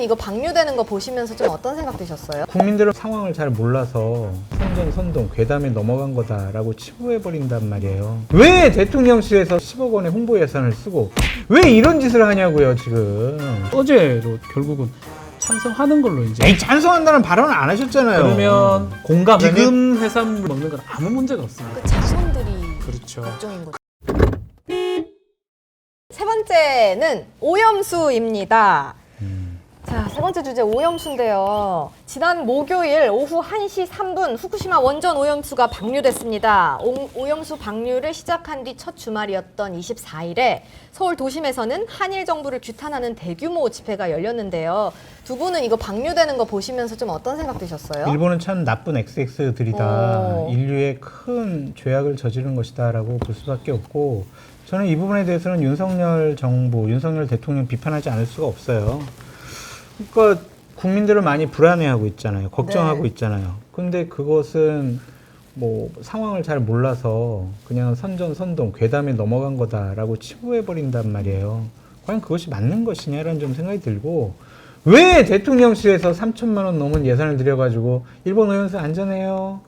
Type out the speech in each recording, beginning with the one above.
분은 이거 방류되는 거 보시면서 좀 어떤 생각 드셨어요? 국민들은 상황을 잘 몰라서 선전선동 괴담에 넘어간 거다라고 치부해버린단 말이에요. 왜 대통령실에서 10억 원의 홍보 예산을 쓰고 왜 이런 짓을 하냐고요 지금. 어제로 결국은 찬성하는 걸로 이제. 에이, 찬성한다는 발언을 안 하셨잖아요. 그러면 공감. 네. 지금 해산물 먹는 건 아무 문제가 없습니다. 그 자손들이 그렇죠. 걱정인 거죠. 세 번째는 오염수입니다. 자, 세 번째 주제 오염수인데요. 지난 목요일 오후 1시 3분 후쿠시마 원전 오염수가 방류됐습니다. 오염수 방류를 시작한 뒤 첫 주말이었던 24일에 서울 도심에서는 한일 정부를 규탄하는 대규모 집회가 열렸는데요. 두 분은 이거 방류되는 거 보시면서 좀 어떤 생각 드셨어요? 일본은 참 나쁜 XX들이다. 인류의 큰 죄악을 저지른 것이다라고 볼 수밖에 없고, 저는 이 부분에 대해서는 윤석열 정부, 윤석열 대통령 비판하지 않을 수가 없어요. 그러니까 국민들을 많이 불안해하고 있잖아요. 걱정하고 네. 있잖아요. 근데 그것은 뭐 상황을 잘 몰라서 그냥 선전선동 괴담에 넘어간 거다라고 치부해버린단 말이에요. 과연 그것이 맞는 것이냐라는 좀 생각이 들고, 왜 대통령실에서 3천만 원 넘은 예산을 들여가지고 일본 오염수 안전해요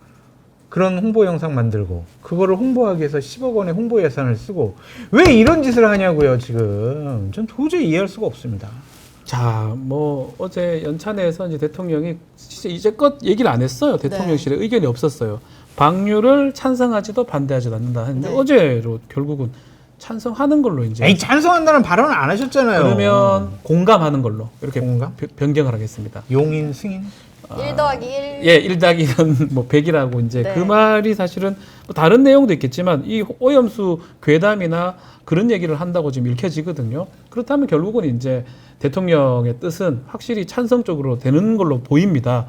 그런 홍보 영상 만들고 그거를 홍보하기 위해서 10억 원의 홍보 예산을 쓰고 왜 이런 짓을 하냐고요 지금. 전 도저히 이해할 수가 없습니다. 자, 뭐 어제 연찬회에서 이제 대통령이 진짜 이제껏 얘기를 안 했어요. 대통령실에 의견이 없었어요. 방류를 찬성하지도 반대하지도 않는다 했는데 네. 어제로 결국은 찬성하는 걸로 이제. 에이, 찬성한다는 발언을 안 하셨잖아요. 그러면 공감하는 걸로 이렇게 공감? 변경을 하겠습니다. 용인 승인? 1 더하기 1. 예, 1 더하기 1은 뭐 100이라고 이제 네. 그 말이 사실은 뭐 다른 내용도 있겠지만 이 오염수 괴담이나 그런 얘기를 한다고 지금 읽혀지거든요. 그렇다면 결국은 이제 대통령의 뜻은 확실히 찬성 쪽으로 되는 걸로 보입니다.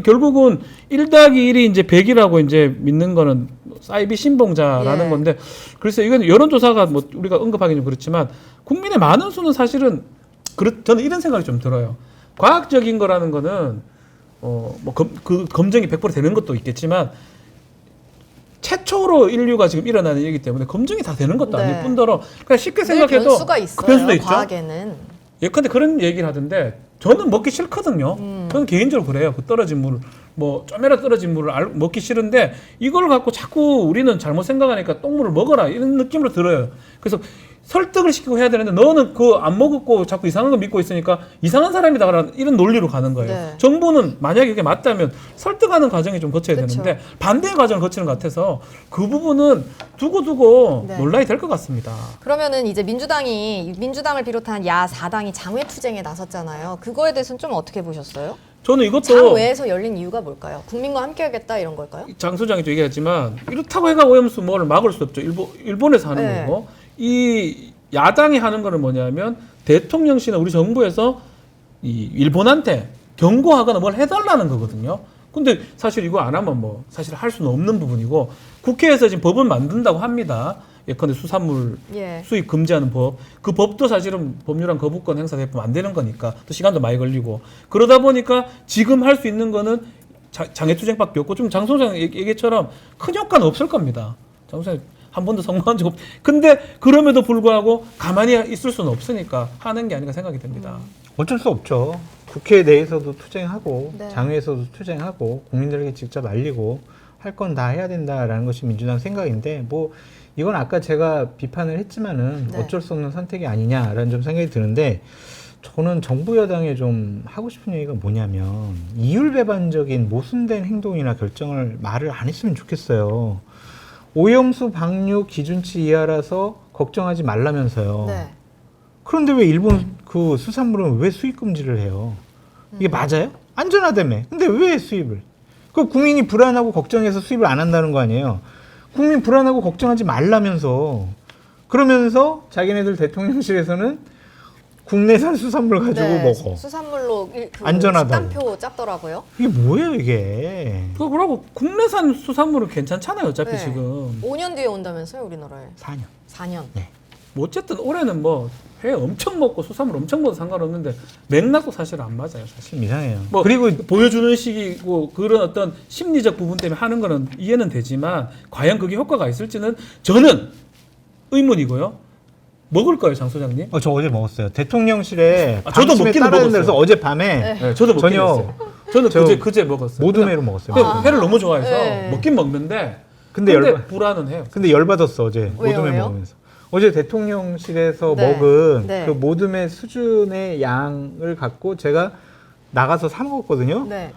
결국은 1 더하기 1이 이제 100이라고 이제 믿는 거는 사이비 신봉자라는 예. 건데, 글쎄 이건 여론조사가 뭐 우리가 언급하기는 그렇지만 국민의 많은 수는 사실은 저는 이런 생각이 좀 들어요. 과학적인 거라는 거는 그 검증이 100% 되는 것도 있겠지만 최초로 인류가 지금 일어나는 일이기 때문에 검증이 다 되는 것도 네. 아닐 뿐더러 그냥 쉽게 늘 생각해도 변수가 있어요. 그 변수도 있죠. 과학에는. 예컨대 그런 얘기를 하던데 저는 먹기 싫거든요. 저는 개인적으로 그래요. 그 떨어진 물, 뭐 좀이라도 떨어진 물을 먹기 싫은데 이걸 갖고 자꾸 우리는 잘못 생각하니까 똥물을 먹어라 이런 느낌으로 들어요. 그래서 설득을 시키고 해야 되는데 너는 그거 안 먹었고 자꾸 이상한 거 믿고 있으니까 이상한 사람이다 이런 논리로 가는 거예요. 네. 정부는 만약에 이게 맞다면 설득하는 과정이 좀 거쳐야 그쵸. 되는데 반대의 과정을 거치는 것 같아서 그 부분은 두고 네. 논란이 될 것 같습니다. 그러면은 이제 민주당을 비롯한 야 4당이 장외투쟁에 나섰잖아요. 그거에 대해서는 좀 어떻게 보셨어요? 저는 이것도 장외에서 열린 이유가 뭘까요? 국민과 함께하겠다 이런 걸까요? 장 소장이 얘기했지만 이렇다고 해가 오염수 뭐를 막을 수 없죠. 일본에서 하는 네. 거고 이 야당이 하는 거는 뭐냐면 대통령실이나 우리 정부에서 이 일본한테 경고하거나 뭘 해달라는 거거든요. 근데 사실 이거 안 하면 뭐 사실 할 수는 없는 부분이고 국회에서 지금 법을 만든다고 합니다. 예컨대 수산물 예. 수입 금지하는 법. 그 법도 사실은 법률안 거부권 행사되면 안 되는 거니까 또 시간도 많이 걸리고 그러다 보니까 지금 할 수 있는 거는 장애투쟁밖에 없고 좀 장 소장 얘기처럼 큰 효과는 없을 겁니다. 장 소장 한 번도 성공한 적 없. 근데 그럼에도 불구하고 가만히 있을 수는 없으니까 하는 게 아닌가 생각이 듭니다. 어쩔 수 없죠. 국회 내에서도 투쟁하고 네. 장외에서도 투쟁하고 국민들에게 직접 알리고 할 건 다 해야 된다라는 것이 민주당 생각인데, 뭐 이건 아까 제가 비판을 했지만은 네. 어쩔 수 없는 선택이 아니냐라는 좀 생각이 드는데, 저는 정부 여당에 좀 하고 싶은 얘기가 뭐냐면 이율배반적인 모순된 행동이나 결정을 말을 안 했으면 좋겠어요. 오염수 방류 기준치 이하라서 걱정하지 말라면서요. 네. 그런데 왜 일본 그 수산물은 왜 수입 금지를 해요? 이게 맞아요? 안전하다며. 근데 왜 수입을? 그 국민이 불안하고 걱정해서 수입을 안 한다는 거 아니에요? 국민 불안하고 걱정하지 말라면서. 그러면서 자기네들 대통령실에서는 국내산 수산물 가지고 네, 먹어. 수산물로 안전하다고. 식단표 짰더라고요. 이게 뭐예요 이게? 그러고 국내산 수산물은 괜찮잖아요. 어차피 네. 지금. 5년 뒤에 온다면서요, 우리나라에. 4년. 4년. 네. 뭐 어쨌든 올해는 뭐 회 엄청 먹고 수산물 엄청 먹어도 상관없는데 맥락도 사실 안 맞아요. 사실. 좀 이상해요. 뭐 그리고 보여주는 식이고 그런 어떤 심리적 부분 때문에 하는 거는 이해는 되지만 과연 그게 효과가 있을지는 저는 의문이고요. 먹을 거예요, 장 소장님? 저 어제 먹었어요. 대통령실에 저도 방침에 먹기는 따라야 먹었어요. 돼서 어젯밤에 네, 저도 먹긴 저녁 했어요. 저는 저 그제 먹었어요. 모둠회로 먹었어요. 그냥 회를 너무 좋아해서 네. 먹긴 먹는데 근데 불안은 해요. 근데 열받았어 어제 왜요, 모둠회 왜요? 먹으면서. 어제 대통령실에서 네. 먹은 네. 그 모둠회 수준의 양을 갖고 제가 나가서 사 먹었거든요. 네.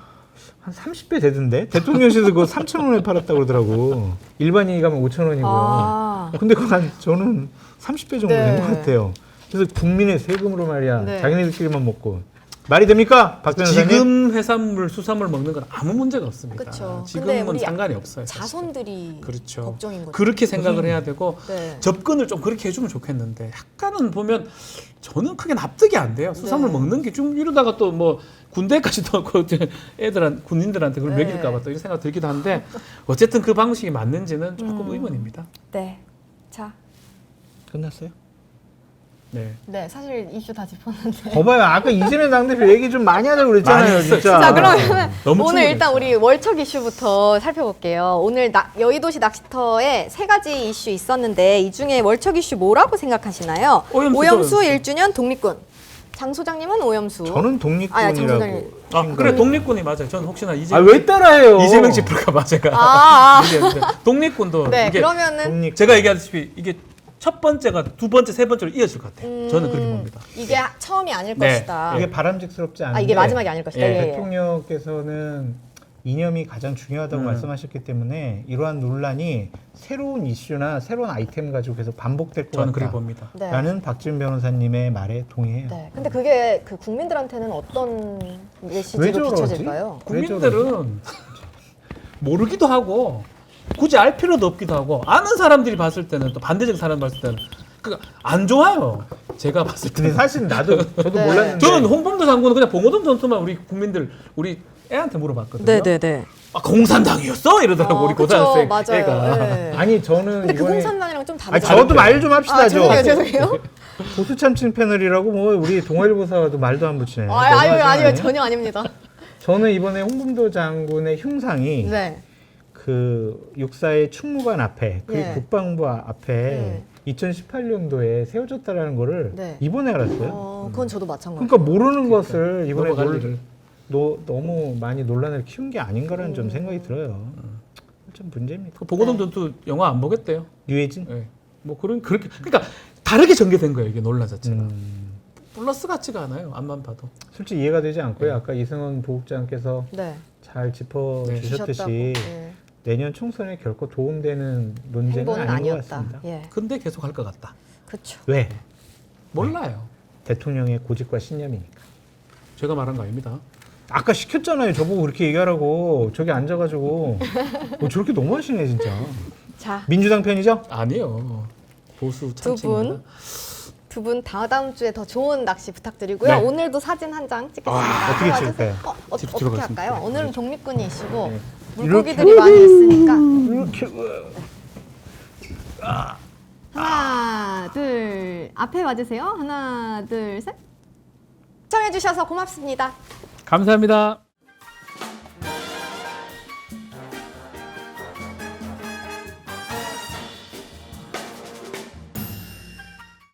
한 30배 되던데? 대통령실에서 그거 3,000원에 팔았다고 그러더라고. 일반인이 가면 5,000원이고요. 아. 근데 그건 저는 30배 정도 된 네. 것 같아요. 그래서 국민의 세금으로 말이야. 네. 자기네들끼리만 먹고. 말이 됩니까? 박 변호사님? 지금 해산물, 수산물 먹는 건 아무 문제가 없습니다. 그쵸. 근데 지금은 우리 상관이 없어요. 사실. 자손들이 그렇죠. 걱정인 거죠. 그렇게 생각을 해야 되고 네. 접근을 좀 그렇게 해주면 좋겠는데 약간은 보면 저는 크게 납득이 안 돼요. 수산물 네. 먹는 게 좀 이러다가 또 뭐 군대까지 또 군인들한테 그걸 네. 먹일까봐 또 이런 생각 들기도 한데 어쨌든 그 방식이 맞는지는 조금 의문입니다. 네. 자, 끝났어요? 네. 네, 사실 이슈 다 짚었는데. 거봐요. 아까 이재명 당대표 얘기 좀 많이 하자고 많이 그랬잖아요. 했어요. 진짜. 자, 그러면 너무 오늘 일단 충분했어요. 우리 월척 이슈부터 살펴볼게요. 오늘 여의도시 낚시터에 3가지 이슈 있었는데 이 중에 월척 이슈 뭐라고 생각하시나요? 오염수죠, 오염수 오염수. 1주년 독립군. 장 소장님은 오염수. 저는 아, 장 소장님. 독립군이라고. 그래 독립군이 맞아요. 저는 혹시나 왜 따라해요? 이재명 짚을까봐 제가 아. 얘기했는데 독립군도 네, 이게 그러면은 독립군. 제가 얘기하다시피 이게 첫 번째가 두 번째, 세 번째로 이어질 것 같아요. 저는 그렇게 봅니다. 이게 처음이 아닐 네. 것이다. 이게 바람직스럽지 않은데 이게 마지막이 아닐 것이다. 예. 예, 예. 대통령께서는 이념이 가장 중요하다고 말씀하셨기 때문에 이러한 논란이 새로운 이슈나 새로운 아이템 가지고 계속 반복될 것 저는 그렇게 같다. 봅니다. 네. 라는 박지훈 변호사님의 말에 동의해요. 네. 근데 그게 그 국민들한테는 어떤 왜 메시지로 저러지? 비춰질까요? 왜 국민들은 모르기도 하고 굳이 알 필요도 없기도 하고 아는 사람들이 봤을 때는 또 반대적 사람 봤을 때는 안 좋아요. 제가 봤을 근데 때는. 사실 저도 네. 몰랐는데 저는 홍범도 장군은 그냥 봉오동 전투만 우리 국민들 우리 애한테 물어봤거든요. 네. 아, 공산당이었어? 이러더라고 우리 고등학생 맞아요. 애가. 네. 아니 저는 근데 그 이번에 공산당이랑 좀 아니 다르죠. 저도 말 좀 합시다. 죄송해요. 보수 참칭 패널이라고 뭐 우리 동아일보사도 말도 안 붙이네. 아니요, 전혀 아닙니다. 저는 이번에 홍범도 장군의 흉상이 네. 그 육사의 충무관 앞에 그리고 예. 국방부 앞에 2018년도에 세워졌다라는 거를 네. 이번에 알았어요. 그건 저도 마찬가지. 그러니까 모르는 것을 이번에 넘어갈 일을. 너무 많이 논란을 키운 게 아닌가라는 좀 생각이 들어요. 좀 문제입니다. 그 봉오동 네. 전투 영화 안 보겠대요. 유해진? 네. 뭐 그렇게 그러니까 다르게 전개된 거예요 이게 논란 자체가. 플러스 같지가 않아요. 앞만 봐도. 솔직히 이해가 되지 않고요. 아까 이승원 부국장께서 네. 잘 짚어주셨듯이 주셨다고. 네. 내년 총선에 결코 도움되는 논쟁은 행보는 아닌 것 아니었다. 같습니다. 예. 근데 계속 할 것 같다. 그렇죠. 왜? 몰라요. 대통령의 고집과 신념이니까. 제가 말한 거 아닙니다. 아까 시켰잖아요. 저보고 그렇게 얘기하라고. 저기 앉아가지고. 저렇게 너무하시네 진짜. 자, 민주당 편이죠? 아니요. 보수 두 참칭입니다. 두 분 다음 주에 더 좋은 낚시 부탁드리고요. 네. 오늘도 사진 한 장 찍겠습니다. 어떻게 들어와주세요. 찍을까요? 뒤로 어떻게 들어가겠습니다. 할까요? 오늘은 독립군이 이슈고 네. 물고기들이 많이 있으니까 이렇게. 하나, 둘, 앞에 와주세요. 하나, 둘, 셋. 시청해주셔서 고맙습니다. 감사합니다.